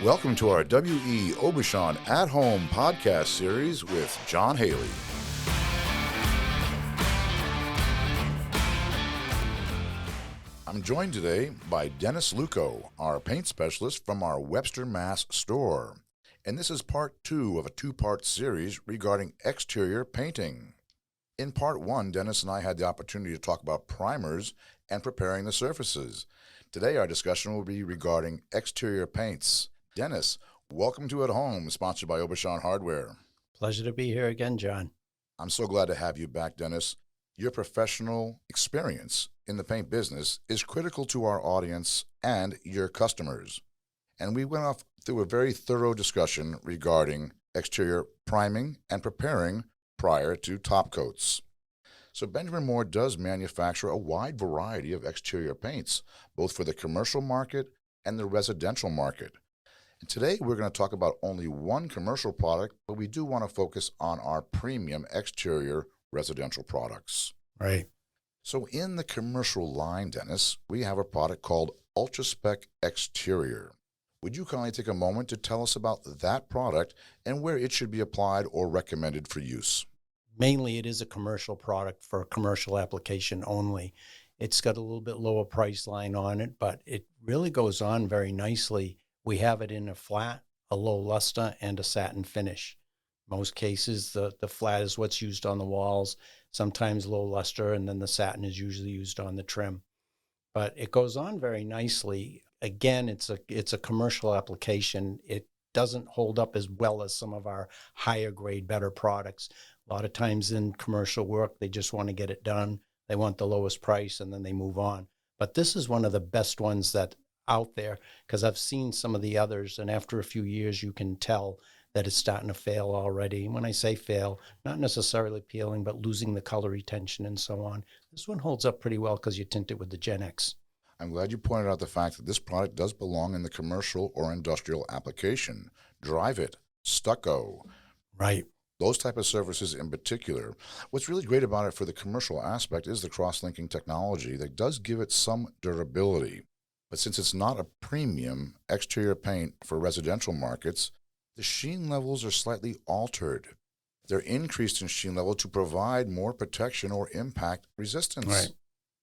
Welcome to our W.E. Aubuchon at Home podcast series with John Haley. I'm joined today by Dennis Luukko, our paint specialist from our Webster, Mass. store. And this is part 2 of a 2-part series regarding exterior painting. In part 1, Dennis and I had the opportunity to talk about primers and preparing the surfaces. Today our discussion will be regarding exterior paints. Dennis, welcome to At Home, sponsored by Aubuchon Hardware. Pleasure to be here again, John. I'm so glad to have you back, Dennis. Your professional experience in the paint business is critical to our audience and your customers. And we went off through a very thorough discussion regarding exterior priming and preparing prior to top coats. So Benjamin Moore does manufacture a wide variety of exterior paints, both for the commercial market and the residential market. And today we're going to talk about only one commercial product, but we do want to focus on our premium exterior residential products. Right. So in the commercial line, Dennis, we have a product called Ultra Spec Exterior. Would you kindly take a moment to tell us about that product and where it should be applied or recommended for use? Mainly it is a commercial product for commercial application only. It's got a little bit lower price line on it, but it really goes on very nicely. We have it in a flat, a low luster, and a satin finish. Most cases, the flat is what's used on the walls, sometimes low luster, and then the satin is usually used on the trim. But it goes on very nicely. Again, it's a commercial application. It doesn't hold up as well as some of our higher grade, better products. A lot of times in commercial work, they just want to get it done. They want the lowest price, and then they move on. But this is one of the best ones that out there, because I've seen some of the others, and after a few years you can tell that it's starting to fail already. When I say fail, not necessarily peeling, but losing the color retention and so on. This one holds up pretty well because you tint it with the Gen X. I'm glad you pointed out the fact that this product does belong in the commercial or industrial application. Drive it, stucco. Right. Those type of surfaces in particular. What's really great about it for the commercial aspect is the cross-linking technology that does give it some durability. But since it's not a premium exterior paint for residential markets, the sheen levels are slightly altered. They're increased in sheen level to provide more protection or impact resistance. Right.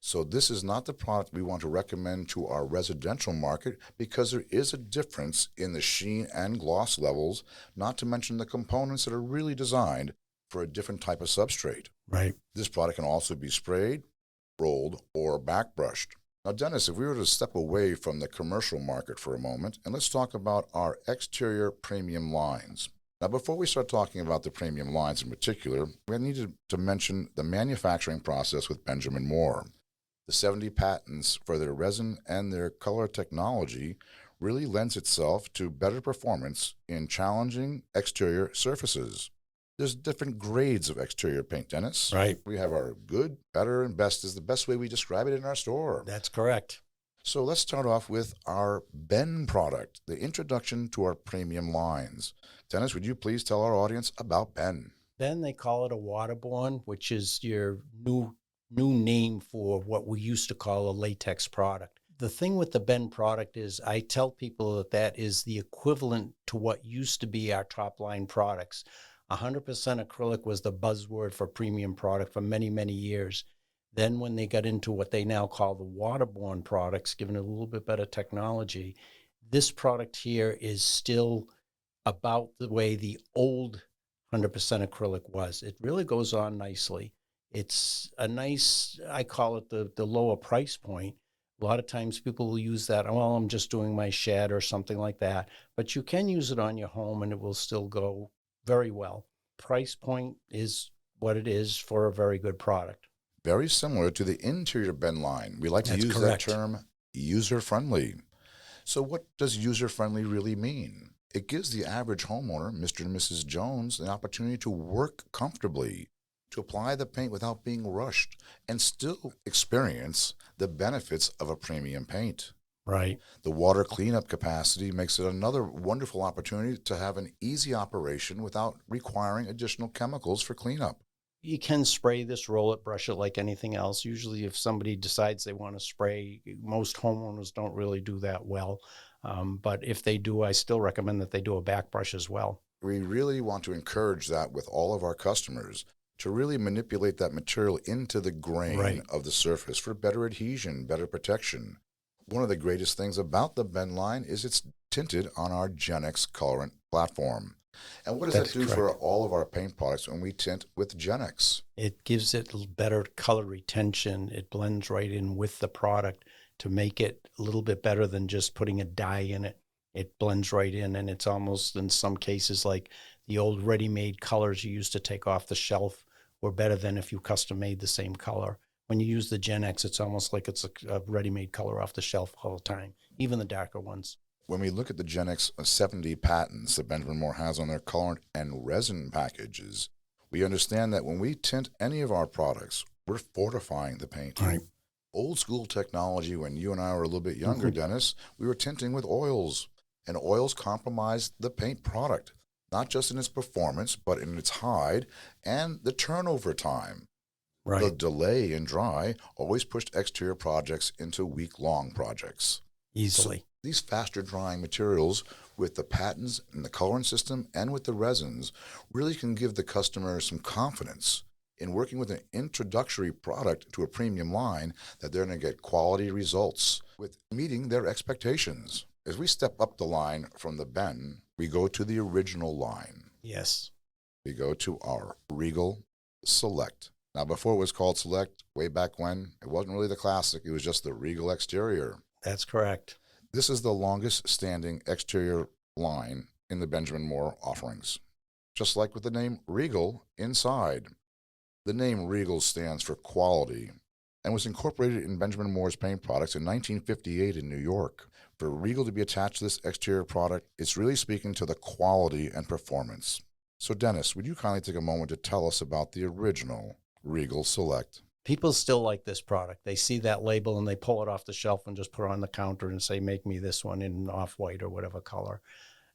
So this is not the product we want to recommend to our residential market because there is a difference in the sheen and gloss levels, not to mention the components that are really designed for a different type of substrate. Right. This product can also be sprayed, rolled, or backbrushed. Now, Dennis, if we were to step away from the commercial market for a moment, and let's talk about our exterior premium lines. Now, before we start talking about the premium lines in particular, we need to mention the manufacturing process with Benjamin Moore. The 70 patents for their resin and their color technology really lends itself to better performance in challenging exterior surfaces. There's different grades of exterior paint, Dennis. Right. We have our good, better, and best is the best way we describe it in our store. That's correct. So let's start off with our Ben product, the introduction to our premium lines. Dennis, would you please tell our audience about Ben? Ben, they call it a waterborne, which is your new name for what we used to call a latex product. The thing with the Ben product is I tell people that is the equivalent to what used to be our top line products. 100% acrylic was the buzzword for premium product for many, many years. Then when they got into what they now call the waterborne products, given a little bit better technology, this product here is still about the way the old 100% acrylic was. It really goes on nicely. It's a nice, I call it the lower price point. A lot of times people will use that, well, I'm just doing my shed or something like that. But you can use it on your home and it will still go very well. Price point is what it is for a very good product. Very similar to the interior Ben line. We like to That's use correct. that term user-friendly. So what does user-friendly really mean? It gives the average homeowner, Mr. and Mrs. Jones, an opportunity to work comfortably, to apply the paint without being rushed, and still experience the benefits of a premium paint. Right. The water cleanup capacity makes it another wonderful opportunity to have an easy operation without requiring additional chemicals for cleanup. You can spray this, roll it, brush it like anything else. Usually if somebody decides they want to spray, most homeowners don't really do that well. But if they do, I still recommend that they do a back brush as well. We really want to encourage that with all of our customers to really manipulate that material into the grain Right. of the surface for better adhesion, better protection. One of the greatest things about the Ben line is it's tinted on our GenX colorant platform. And what does That's that do correct. for all of our paint products when we tint with GenX? It gives it better color retention. It blends right in with the product to make it a little bit better than just putting a dye in it. It blends right in, and it's almost in some cases like the old ready-made colors you used to take off the shelf were better than if you custom made the same color. When you use the Gen X, it's almost like it's a ready-made color off the shelf all the time, even the darker ones. When we look at the GenX 70 patents that Benjamin Moore has on their colorant and resin packages, we understand that when we tint any of our products, we're fortifying the paint. Right. Old school technology, when you and I were a little bit younger, Dennis, we were tinting with oils, and oils compromised the paint product, not just in its performance, but in its hide and the turnover time. Right. The delay in dry always pushed exterior projects into week-long projects. Easily. So these faster drying materials with the patents and the colorant system and with the resins really can give the customer some confidence in working with an introductory product to a premium line that they're going to get quality results with meeting their expectations. As we step up the line from the Ben, we go to the original line. Yes. We go to our Regal Select. Now, before it was called Select, way back when, it wasn't really the classic. It was just the Regal exterior. That's correct. This is the longest standing exterior line in the Benjamin Moore offerings. Just like with the name Regal inside. The name Regal stands for quality and was incorporated in Benjamin Moore's paint products in 1958 in New York. For Regal to be attached to this exterior product, it's really speaking to the quality and performance. So Dennis, would you kindly take a moment to tell us about the original Regal Select? People still like this product. They see that label and they pull it off the shelf and just put it on the counter and say, make me this one in off-white or whatever color.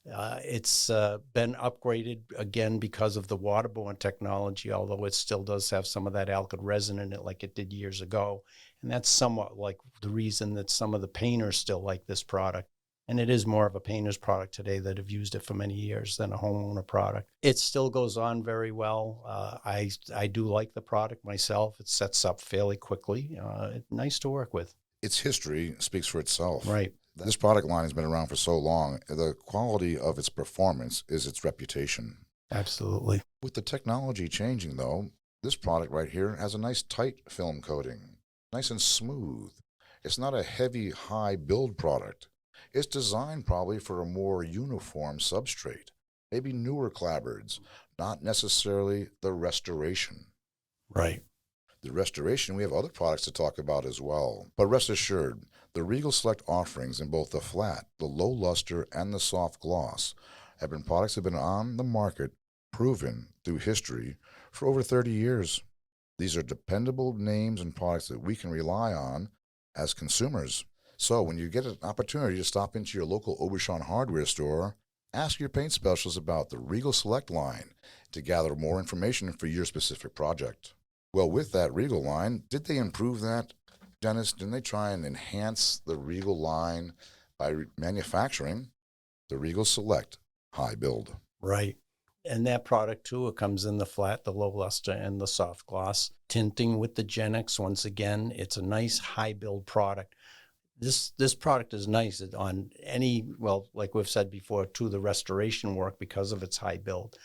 It's been upgraded again because of the waterborne technology, although it still does have some of that alkyd resin in it like it did years ago. And that's somewhat like the reason that some of the painters still like this product. And it is more of a painter's product today that have used it for many years than a homeowner product. It still goes on very well. I do like the product myself. It sets up fairly quickly. Nice to work with. Its history speaks for itself. Right. This product line has been around for so long. The quality of its performance is its reputation. Absolutely. With the technology changing, though, this product right here has a nice tight film coating, nice and smooth. It's not a heavy, high build product. It's designed probably for a more uniform substrate, maybe newer clapboards, not necessarily the restoration. Right. The restoration, we have other products to talk about as well. But rest assured, the Regal Select offerings in both the flat, the low luster, and the soft gloss have been products that have been on the market, proven through history for over 30 years. These are dependable names and products that we can rely on as consumers. So when you get an opportunity to stop into your local Aubuchon Hardware store, ask your paint specialist about the Regal Select line to gather more information for your specific project. Well, with that Regal line, did they improve that, Dennis? Didn't they try and enhance the Regal line by manufacturing the Regal Select high build? Right. And that product, too, it comes in the flat, the low luster, and the soft gloss. Tinting with the Gen X, once again, it's a nice high build product. This product is nice on any, well, like we've said before, to the restoration work because of its high build.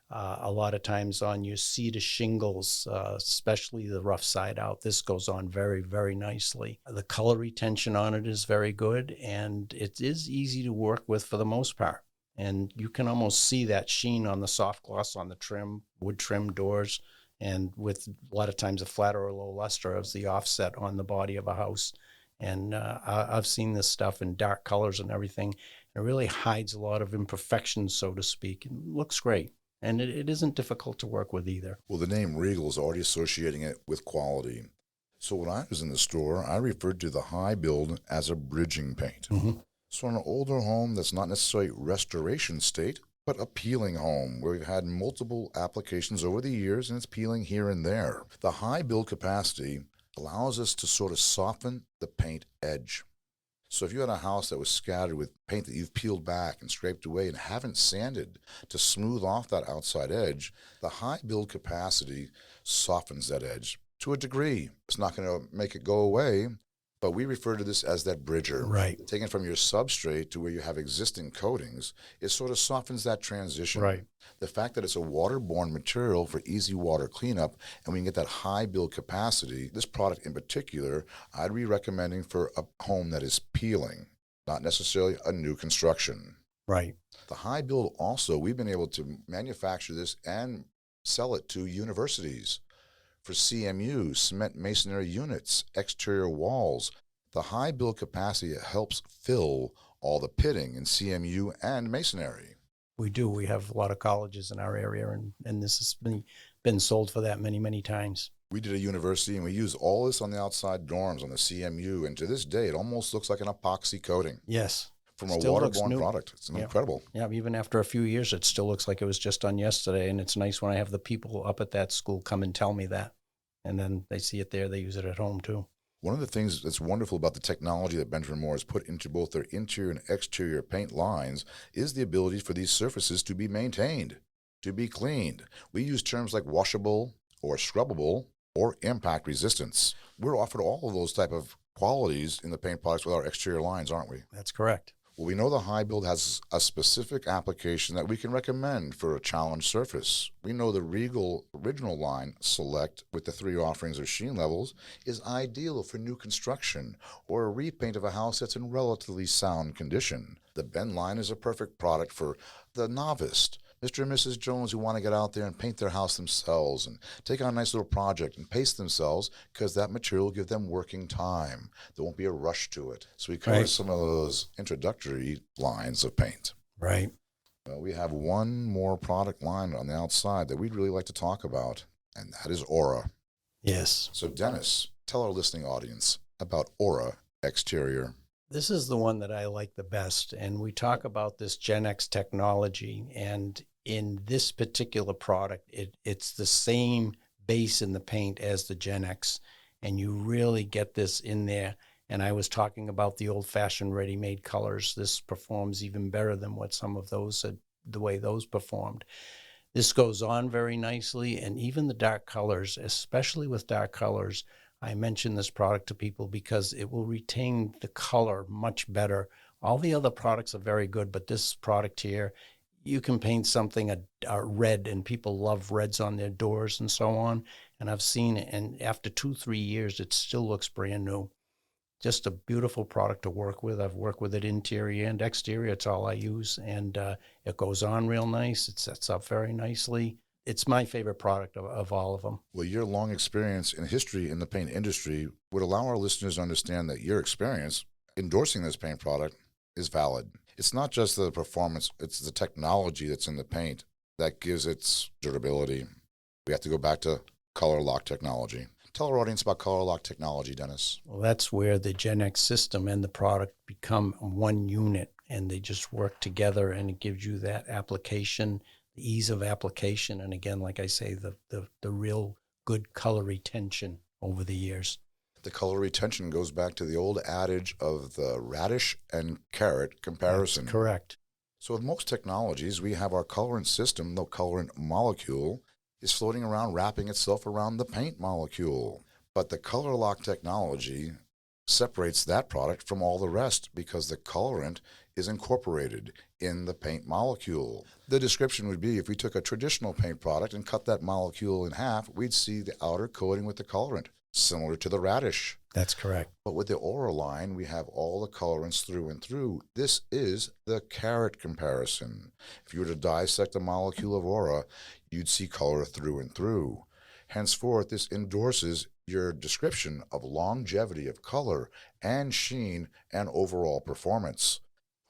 A lot of times on your cedar shingles, especially the rough side out, this goes on very, very nicely. The color retention on it is very good, and it is easy to work with for the most part. And you can almost see that sheen on the soft gloss on the trim, wood trim doors, and with a lot of times a flat or a low luster as the offset on the body of a house. And I've seen this stuff in dark colors and everything. It really hides a lot of imperfections, so to speak, and looks great. And it isn't difficult to work with either. Well, the name Regal is already associating it with quality. So when I was in the store, I referred to the high build as a bridging paint. Mm-hmm. So in an older home that's not necessarily restoration state, but a peeling home where we've had multiple applications over the years and it's peeling here and there. The high build capacity allows us to sort of soften the paint edge. So if you had a house that was scattered with paint that you've peeled back and scraped away and haven't sanded to smooth off that outside edge, the high build capacity softens that edge to a degree. It's not going to make it go away, but we refer to this as that bridger. Right. Taken from your substrate to where you have existing coatings, it sort of softens that transition. Right. The fact that it's a waterborne material for easy water cleanup, and we can get that high build capacity, this product in particular, I'd be recommending for a home that is peeling, not necessarily a new construction. Right. The high build also, we've been able to manufacture this and sell it to universities for CMU, cement masonry units, exterior walls. The high build capacity helps fill all the pitting in CMU and masonry. We do. We have a lot of colleges in our area, and this has been sold for that many, many times. We did a university, and we use all this on the outside dorms on the CMU, and to this day, it almost looks like an epoxy coating. Yes. From a Still looks waterborne new. product. It's incredible. Yeah, even after a few years, it still looks like it was just done yesterday, and it's nice when I have the people up at that school come and tell me that, and then they see it there, they use it at home too. One of the things that's wonderful about the technology that Benjamin Moore has put into both their interior and exterior paint lines is the ability for these surfaces to be maintained, to be cleaned. We use terms like washable or scrubbable or impact resistance. We're offered all of those type of qualities in the paint products with our exterior lines, aren't we? That's correct. Well, we know the high build has a specific application that we can recommend for a challenged surface. We know the Regal original line, Select, with the 3 offerings of sheen levels, is ideal for new construction or a repaint of a house that's in relatively sound condition. The Bend line is a perfect product for the novice, Mr. and Mrs. Jones, who want to get out there and paint their house themselves and take on a nice little project and pace themselves, because that material will give them working time. There won't be a rush to it. So we cover some of those introductory lines of paint. Right. We have one more product line on the outside that we'd really like to talk about, and that is Aura. Yes. So Dennis, tell our listening audience about Aura Exterior. This is the one that I like the best, and we talk about this Gen X technology, and in this particular product, it's the same base in the paint as the Gen X, and you really get this in there. And I was talking about the old-fashioned ready-made colors. This performs even better than what some of those, the way those performed. This goes on very nicely, and even the dark colors, especially with dark colors, I mention this product to people because it will retain the color much better. All the other products are very good, but this product here, you can paint something a red, and people love reds on their doors and so on. And I've seen it, and after 2-3 years, it still looks brand new. Just a beautiful product to work with. I've worked with it interior and exterior. It's all I use, and it goes on real nice. It sets up very nicely. It's my favorite product of all of them. Well, your long experience and history in the paint industry would allow our listeners to understand that your experience endorsing this paint product is valid. It's not just the performance, it's the technology that's in the paint that gives its durability. We have to go back to color lock technology. Tell our audience about color lock technology, Dennis. Well, that's where the Gen X system and the product become one unit, and they just work together, and it gives you that application, the ease of application, and again, like I say, the real good color retention over the years. The color retention goes back to the old adage of the radish and carrot comparison. That's correct. So with most technologies, we have our colorant system, the colorant molecule, is floating around, wrapping itself around the paint molecule. But the color lock technology separates that product from all the rest because the colorant is incorporated in the paint molecule. The description would be, if we took a traditional paint product and cut that molecule in half, we'd see the outer coating with the colorant, similar to the radish. That's correct. But with the Aura line, we have all the colorants through and through. This is the carrot comparison. If you were to dissect a molecule of Aura, you'd see color through and through. Henceforth, this endorses your description of longevity of color and sheen and overall performance.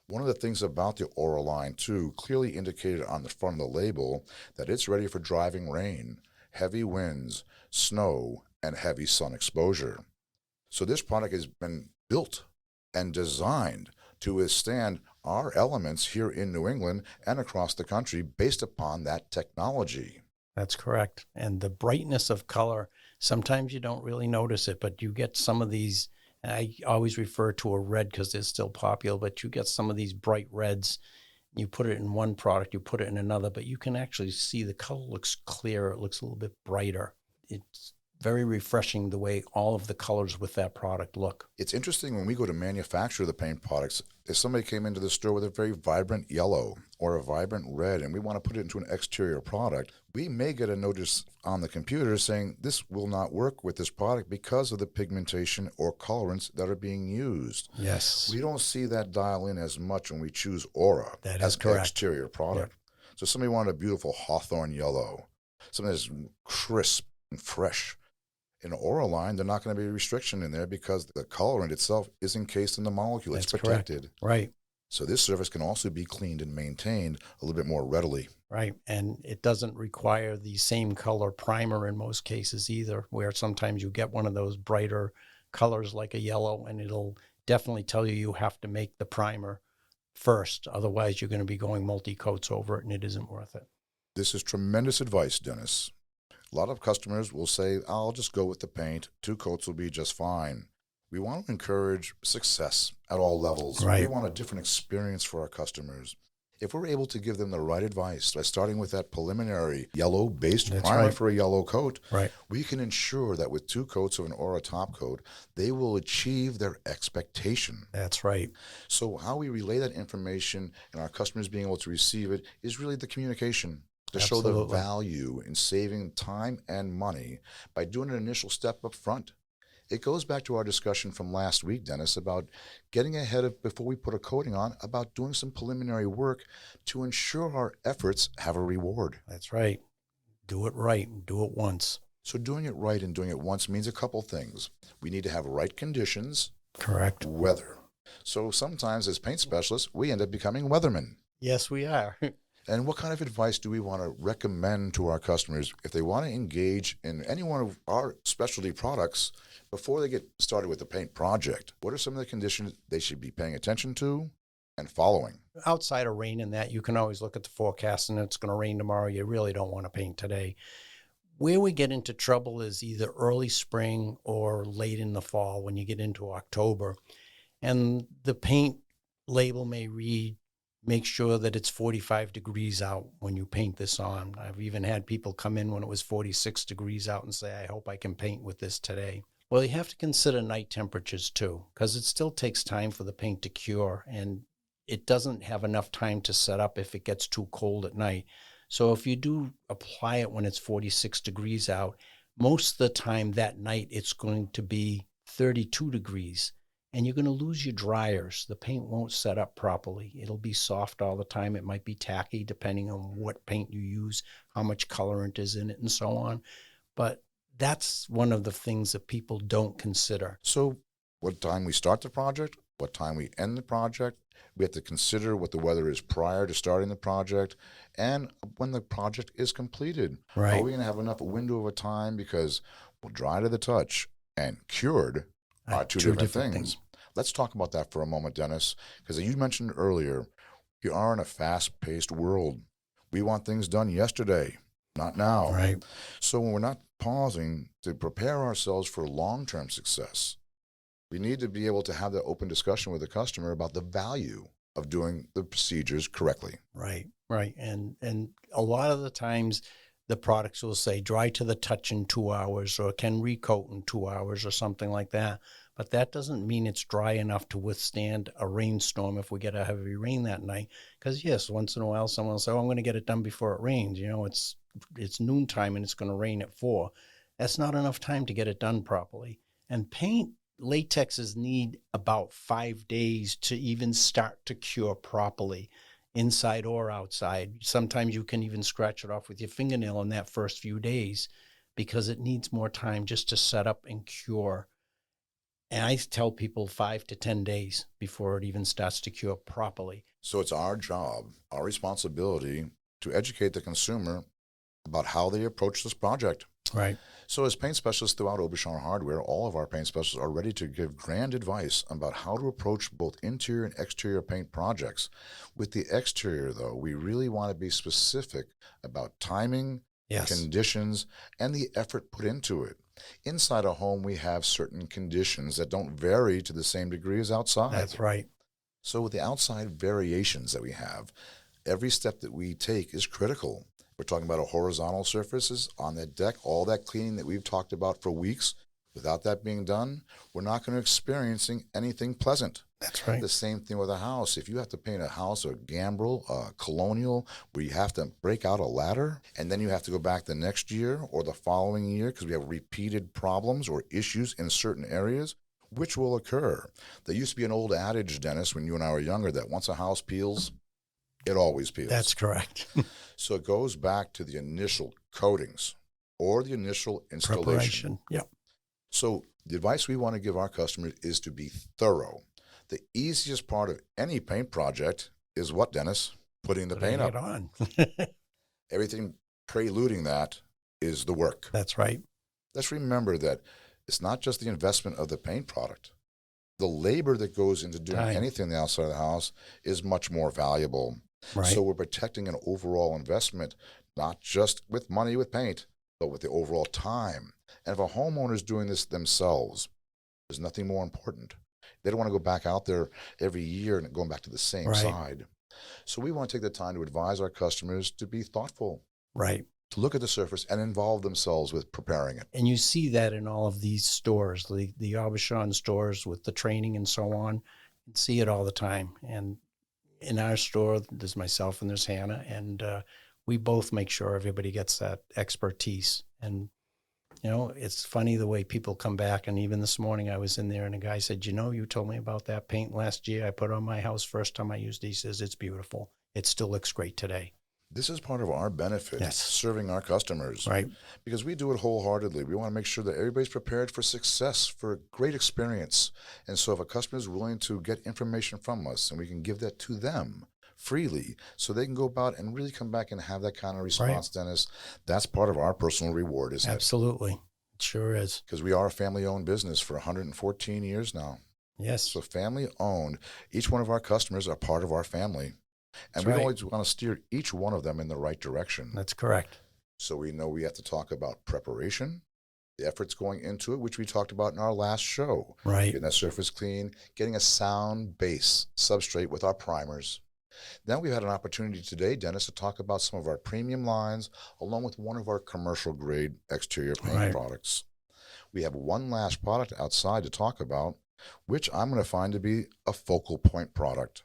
One of the things about the Aura line, too, clearly indicated on the front of the label that it's ready for driving rain, heavy winds, snow, and heavy sun exposure. So this product has been built and designed to withstand our elements here in New England and across the country based upon that technology. That's correct. And the brightness of color, sometimes you don't really notice it, but you get some of these, I always refer to a red because they're still popular, but you get some of these bright reds. You put it in one product, you put it in another, but you can actually see the color looks clearer. It looks a little bit brighter. It's very refreshing the way all of the colors with that product look. It's interesting when we go to manufacture the paint products, if somebody came into the store with a very vibrant yellow or a vibrant red and we want to put it into an exterior product, we may get a notice on the computer saying this will not work with this product because of the pigmentation or colorants that are being used. Yes. We don't see that dial in as much when we choose Aura as correct. exterior product. Yep. So somebody wanted a beautiful hawthorn yellow, something that's crisp and fresh. In an Aura line, they're not going to be a restriction in there because the colorant itself is encased in the molecule. It's protected. Correct. Right. So this surface can also be cleaned and maintained a little bit more readily. Right. And it doesn't require the same color primer in most cases either, where sometimes you get one of those brighter colors like a yellow and it'll definitely tell you have to make the primer first. Otherwise, you're going to be going multi-coats over it and it isn't worth it. This is tremendous advice, Dennis. A lot of customers will say, I'll just go with the paint. 2 coats will be just fine. We want to encourage success at all levels. Right. We want a different experience for our customers. If we're able to give them the right advice by starting with that preliminary yellow-based primer for a yellow coat, we can ensure that with 2 coats of an Aura top coat, they will achieve their expectation. That's right. So how we relay that information and our customers being able to receive it is really the communication. To show the value in saving time and money by doing an initial step up front. It goes back to our discussion from last week, Dennis, about getting ahead of, before we put a coating on, about doing some preliminary work to ensure our efforts have a reward. That's right. Do it right and do it once. So doing it right and doing it once means a couple things. We need to have right conditions. Correct. Weather. So sometimes as paint specialists, we end up becoming weathermen. Yes, we are. And what kind of advice do we want to recommend to our customers if they want to engage in any one of our specialty products before they get started with the paint project? What are some of the conditions they should be paying attention to and following? Outside of rain and that, you can always look at the forecast and it's going to rain tomorrow. You really don't want to paint today. Where we get into trouble is either early spring or late in the fall when you get into October. And the paint label may read, make sure that it's 45 degrees out when you paint this on. I've even had people come in when it was 46 degrees out and say, I hope I can paint with this today. Well, you have to consider night temperatures too, because it still takes time for the paint to cure and it doesn't have enough time to set up if it gets too cold at night. So if you do apply it when it's 46 degrees out, most of the time that night it's going to be 32 degrees. And you're going to lose your dryers. The paint won't set up properly. It'll be soft all the time. It might be tacky depending on what paint you use, how much colorant is in it, and so on. But that's one of the things that people don't consider. So what time we start the project, what time we end the project, we have to consider what the weather is prior to starting the project and when the project is completed. Right. Are we going to have enough window of a time? Because dry to the touch and cured are two different things. Let's talk about that for a moment, Dennis, because you mentioned earlier, we are in a fast-paced world. We want things done yesterday, not now. Right. So when we're not pausing to prepare ourselves for long-term success, we need to be able to have that open discussion with the customer about the value of doing the procedures correctly. Right, right. And a lot of the times the products will say dry to the touch in 2 hours or can recoat in 2 hours or something like that. But that doesn't mean it's dry enough to withstand a rainstorm if we get a heavy rain that night. Because yes, once in a while someone will say, oh, I'm going to get it done before it rains. You know, it's noontime and it's going to rain at 4. That's not enough time to get it done properly. And paint latexes need about 5 days to even start to cure properly, inside or outside. Sometimes you can even scratch it off with your fingernail in that first few days because it needs more time just to set up and cure. And I tell people 5 to 10 days before it even starts to cure properly. So it's our job, our responsibility to educate the consumer about how they approach this project. Right. So as paint specialists throughout Aubuchon Hardware, all of our paint specialists are ready to give grand advice about how to approach both interior and exterior paint projects. With the exterior, though, we really want to be specific about timing, Yes. conditions, and the effort put into it. Inside a home, we have certain conditions that don't vary to the same degree as outside. That's right. So with the outside variations that we have, every step that we take is critical. We're talking about a horizontal surfaces on that deck, all that cleaning that we've talked about for weeks. Without that being done, we're not going to experiencing anything pleasant. That's right. The same thing with a house. If you have to paint a house, a gambrel, a colonial, where you have to break out a ladder, and then you have to go back the next year or the following year because we have repeated problems or issues in certain areas, which will occur. There used to be an old adage, Dennis, when you and I were younger, that once a house peels, it always peels. That's correct. So it goes back to the initial coatings or the initial installation. Preparation. Yep. So the advice we want to give our customers is to be thorough. The easiest part of any paint project is what, Dennis? Putting the paint up. on. Everything preluding that is the work. That's right. Let's remember that it's not just the investment of the paint product. The labor that goes into doing Time. anything on the outside of the house is much more valuable. Right. So we're protecting an overall investment, not just with money with paint, but with the overall time. And if a homeowner is doing this themselves, there's nothing more important. They don't want to go back out there every year and going back to the same Right. side. So we want to take the time to advise our customers to be thoughtful, Right. to look at the surface and involve themselves with preparing it. And you see that in all of these stores, the Aubuchon stores with the training and so on. You see it all the time. And in our store, there's myself and there's Hannah, and we both make sure everybody gets that expertise. And, you know, it's funny the way people come back. And even this morning I was in there and a guy said, you know, you told me about that paint last year. I put on my house first time I used it. He says, it's beautiful. It still looks great today. This is part of our benefit, Yes. serving our customers. Right. Because we do it wholeheartedly. We want to make sure that everybody's prepared for success, for a great experience. And so if a customer is willing to get information from us, and we can give that to them freely so they can go about and really come back and have that kind of response, right. Dennis, that's part of our personal reward, isn't it? Absolutely. It sure is. Because we are a family-owned business for 114 years now. Yes. So family-owned. Each one of our customers are part of our family. And we always want to steer each one of them in the right direction. That's correct. So we know we have to talk about preparation, the efforts going into it, which we talked about in our last show. Right. Getting that surface clean, getting a sound base substrate with our primers. Then we've had an opportunity today, Dennis, to talk about some of our premium lines, along with one of our commercial grade exterior paint products. We have one last product outside to talk about, which I'm going to find to be a focal point product.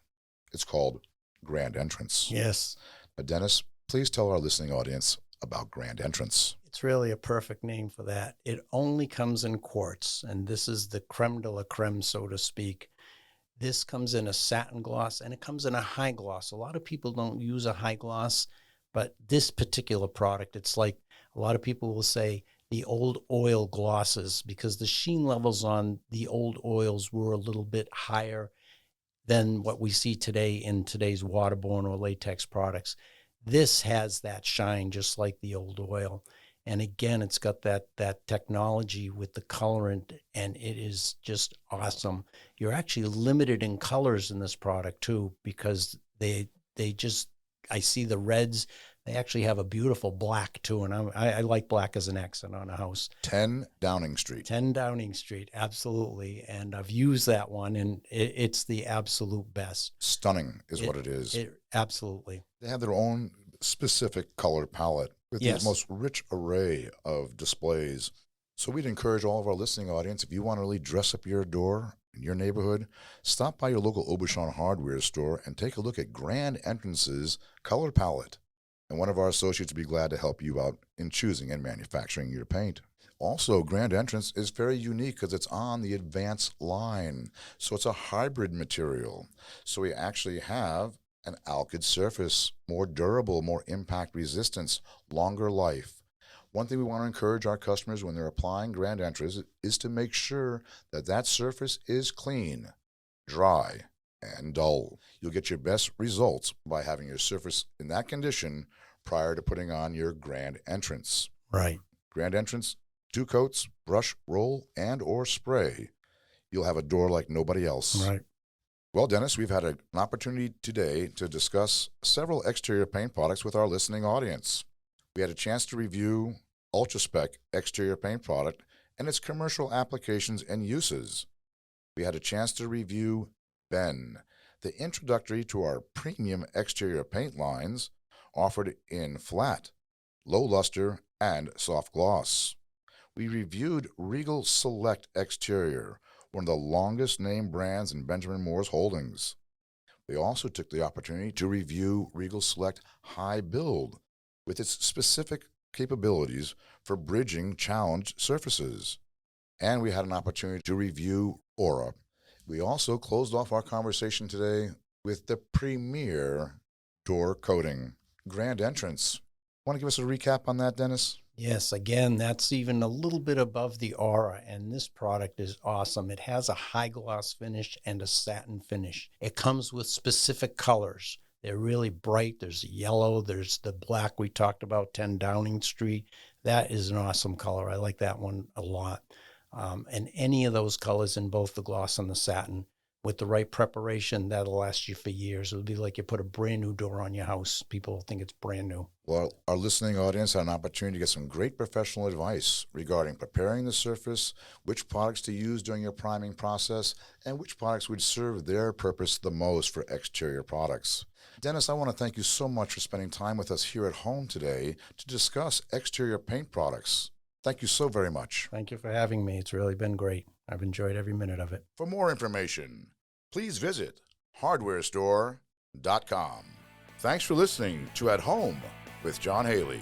It's called Grand Entrance. Yes. Now, Dennis, please tell our listening audience about Grand Entrance. It's really a perfect name for that. It only comes in quartz, and this is the creme de la creme, so to speak. This comes in a satin gloss, and it comes in a high gloss. A lot of people don't use a high gloss, but this particular product, it's like a lot of people will say the old oil glosses, because the sheen levels on the old oils were a little bit higher than what we see today in today's waterborne or latex products. This has that shine just like the old oil. And again, it's got that technology with the colorant, and it is just awesome. You're actually limited in colors in this product too, because they just, I see the reds. They actually have a beautiful black too, and I like black as an accent on a house. 10 Downing Street. 10 Downing Street, absolutely. And I've used that one, and it's the absolute best. Stunning is what it is. Absolutely. They have their own specific color palette with this most rich array of displays. So we'd encourage all of our listening audience, if you want to really dress up your door in your neighborhood, stop by your local Aubuchon Hardware store and take a look at Grand Entrance's color palette. And one of our associates will be glad to help you out in choosing and manufacturing your paint. Also, Grand Entrance is very unique because it's on the advanced line. So it's a hybrid material. So we actually have an alkyd surface, more durable, more impact resistance, longer life. One thing we want to encourage our customers when they're applying Grand Entrance is to make sure that that surface is clean, dry, and dull. You'll get your best results by having your surface in that condition prior to putting on your Grand Entrance. Right. Grand entrance, 2 coats, brush, roll, and or spray. You'll have a door like nobody else. Right. Well, Dennis, we've had an opportunity today to discuss several exterior paint products with our listening audience. We had a chance to review UltraSpec exterior paint product and its commercial applications and uses. We had a chance to review Ben, the introductory to our premium exterior paint lines offered in flat, low luster, and soft gloss. We reviewed Regal Select Exterior, one of the longest named brands in Benjamin Moore's holdings. We also took the opportunity to review Regal Select High Build with its specific capabilities for bridging challenged surfaces. And we had an opportunity to review Aura. We also closed off our conversation today with the premier door coating, Grand Entrance. Want to give us a recap on that, Dennis? Yes, again, that's even a little bit above the Aura, and this product is awesome. It has a high gloss finish and a satin finish. It comes with specific colors. They're really bright. There's yellow, there's the black we talked about, 10 Downing Street. That is an awesome color. I like that one a lot. And any of those colors in both the gloss and the satin, with the right preparation, that'll last you for years. It'll be like you put a brand new door on your house. People will think it's brand new. Well, our listening audience had an opportunity to get some great professional advice regarding preparing the surface, which products to use during your priming process, and which products would serve their purpose the most for exterior products. Dennis, I want to thank you so much for spending time with us here at home today to discuss exterior paint products. Thank you so very much. Thank you for having me. It's really been great. I've enjoyed every minute of it. For more information, please visit hardwarestore.com. Thanks for listening to At Home with John Haley.